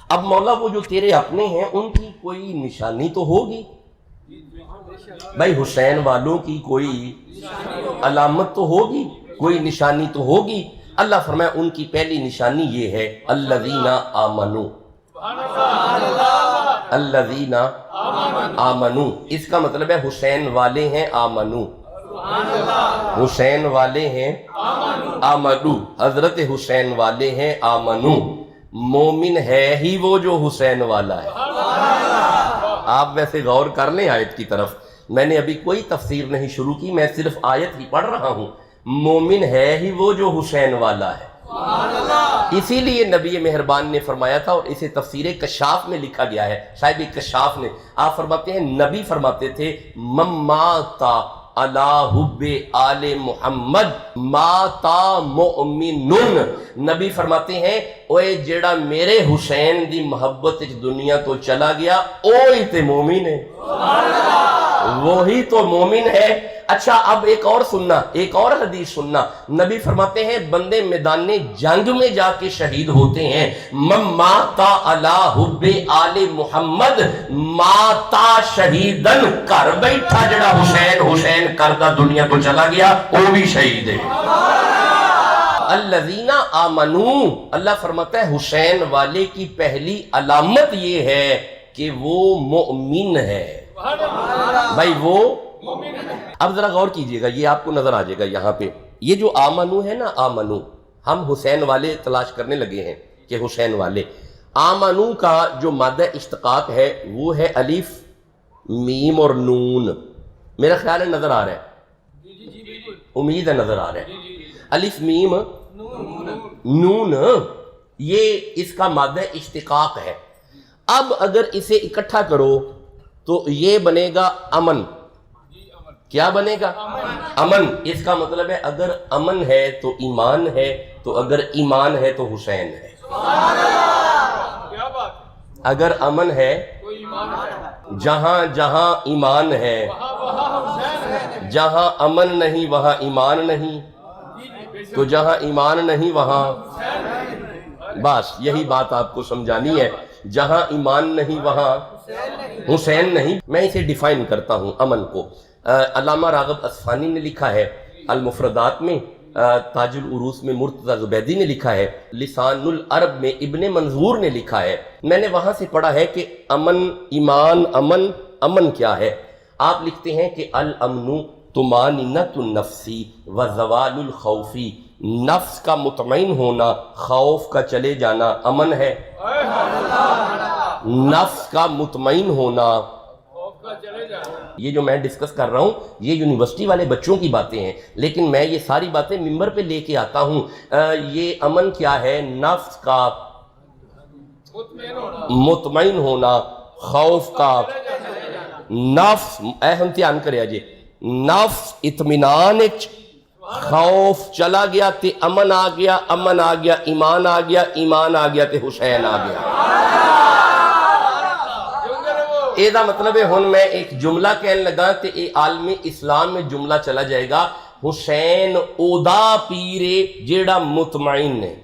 اب مولا وہ جو تیرے اپنے ہیں ان کی کوئی نشانی تو ہوگی بھائی، حسین والوں کی کوئی علامت تو ہوگی، کوئی نشانی تو ہوگی۔ اللہ فرمایا ان کی پہلی نشانی یہ ہے الذین آمنوا، الذین آمنوا، اس کا مطلب ہے حسین والے ہیں آمنوا، حسین والے ہیں آمنوا، حضرت حسین والے ہیں آمنوا۔ مومن ہے ہی وہ جو حسین والا ہے۔ آپ ویسے غور کر لیں آیت کی طرف، میں نے ابھی کوئی تفسیر نہیں شروع کی، میں صرف آیت ہی پڑھ رہا ہوں۔ مومن ہے ہی وہ جو حسین والا ہے، اسی لیے نبی مہربان نے فرمایا تھا، اور اسے تفسیر کشاف میں لکھا گیا ہے، صاحب کشاف نے، آپ فرماتے ہیں نبی فرماتے تھے من مات علی حب آل محمد ماتا مؤمن، نبی فرماتے ہیں اوے جیڑا میرے حسین دی محبت دنیا تو چلا گیا اوہی تے مومن ہے، وہی تو مومن ہے۔ اچھا اب ایک اور سننا، ایک اور حدیث سننا، نبی فرماتے ہیں بندے میدان جنگ میں جا کے شہید ہوتے ہیں، من ماتا علی حب آل محمد ماتا شہیدن، کر بیٹھا جڑا حسین حسین کردہ دنیا تو چلا گیا وہ بھی شہید ہے۔ الذین آمنوا، اللہ فرماتا ہے حسین والے کی پہلی علامت یہ ہے کہ وہ مؤمن ہے، بھائی وہ۔ اب ذرا غور کیجئے گا، یہ آپ کو نظر آ جائے گا یہاں پہ، یہ جو آمنو ہے نا، آمنو، ہم حسین والے تلاش کرنے لگے ہیں کہ حسین والے، آمنو کا جو مادہ اشتقاق ہے وہ ہے الف میم اور نون، میرا خیال ہے نظر آ رہا ہے، امید ہے نظر آ رہا ہے، الف میم نون، یہ اس کا مادہ اشتقاق ہے۔ اب اگر اسے اکٹھا کرو تو یہ بنے گا امن، کیا بنے گا؟ امن۔ اس کا مطلب ہے اگر امن ہے تو ایمان ہے، تو اگر ایمان ہے تو حسین ہے۔ اگر امن ہے، جہاں جہاں ایمان ہے، جہاں امن نہیں وہاں ایمان نہیں، تو جہاں ایمان نہیں وہاں، بس یہی بات آپ کو سمجھانی ہے، جہاں ایمان نہیں وہاں حسین نہیں۔ میں اسے ڈیفائن کرتا ہوں امن کو، علامہ راغب اصفہانی نے لکھا ہے المفردات میں، تاج العروس میں مرتضی زبیدی نے لکھا ہے، لسان العرب میں ابن منظور نے لکھا ہے، میں نے وہاں سے پڑھا ہے کہ امن، ایمان، امن، امن کیا ہے؟ آپ لکھتے ہیں کہ الامن طمانینۃ النفس وزوال الخوف، نفس کا مطمئن ہونا، خوف کا چلے جانا امن ہے۔ نفس کا مطمئن ہونا، یہ جو میں ڈسکس کر رہا ہوں یہ یونیورسٹی والے بچوں کی باتیں ہیں، لیکن میں یہ ساری باتیں ممبر پہ لے کے آتا ہوں۔ یہ امن کیا ہے؟ نفس کا مطمئن ہونا، خوف کا، نفس امتحان کرے آجے، نفس اطمینان، خوف چلا گیا تے امن آ گیا، امن آ گیا ایمان آ گیا، ایمان آ گیا تے حسین آ گیا۔ اے دا مطلب ہے ہن میں ایک جملہ کہنے لگا تے اے عالم اسلام میں جملہ چلا جائے گا، حسین اودا پیرے جیڑا مطمئن ہے۔